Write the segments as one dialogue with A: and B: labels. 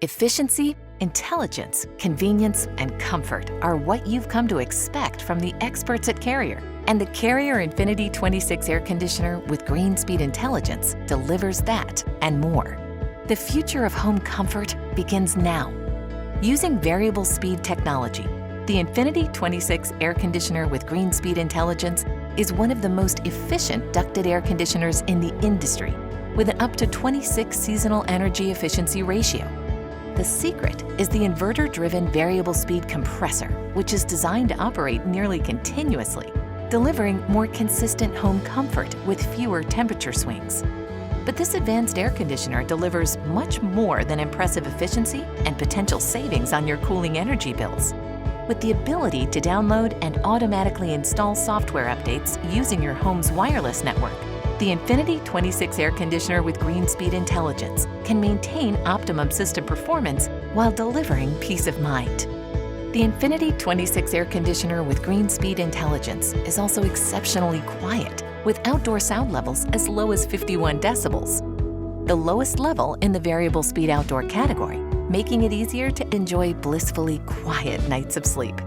A: Efficiency, intelligence, convenience, and comfort are what you've come to expect from the experts at Carrier. And the Carrier Infinity 26 air conditioner with Greenspeed intelligence delivers that and more. The future of home comfort begins now. Using variable speed technology, the Infinity 26 air conditioner with Greenspeed intelligence is one of the most efficient ducted air conditioners in the industry, with an up to 26 seasonal energy efficiency ratio. The secret is the inverter-driven variable speed compressor, which is designed to operate nearly continuously, delivering more consistent home comfort with fewer temperature swings. But this advanced air conditioner delivers much more than impressive efficiency and potential savings on your cooling energy bills. With the ability to download and automatically install software updates using your home's wireless network, the Infinity 26 air conditioner with Greenspeed intelligence can maintain optimum system performance while delivering peace of mind. The Infinity 26 air conditioner with Greenspeed intelligence is also exceptionally quiet, with outdoor sound levels as low as 51 decibels, the lowest level in the variable speed outdoor category, making it easier to enjoy blissfully quiet nights of sleep.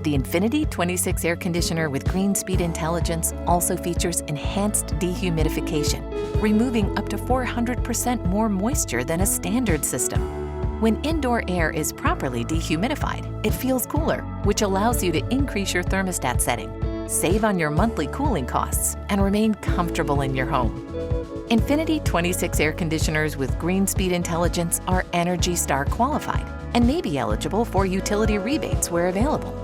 A: The Infinity 26 air conditioner with Greenspeed intelligence also features enhanced dehumidification, removing up to 400% more moisture than a standard system. When indoor air is properly dehumidified, it feels cooler, which allows you to increase your thermostat setting, save on your monthly cooling costs, and remain comfortable in your home. Infinity 26 air conditioners with Greenspeed intelligence are ENERGY STAR qualified and may be eligible for utility rebates where available.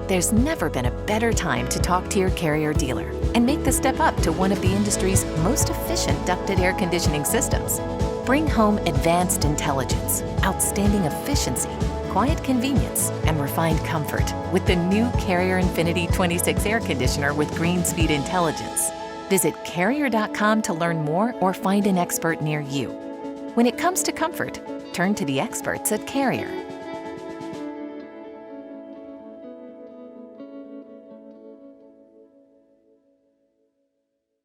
A: There's never been a better time to talk to your Carrier dealer and make the step up to one of the industry's most efficient ducted air conditioning systems. Bring home advanced intelligence, outstanding efficiency, quiet convenience, and refined comfort with the new Carrier Infinity 26 air conditioner with Greenspeed intelligence. Visit Carrier.com to learn more or find an expert near you. When it comes to comfort, turn to the experts at Carrier.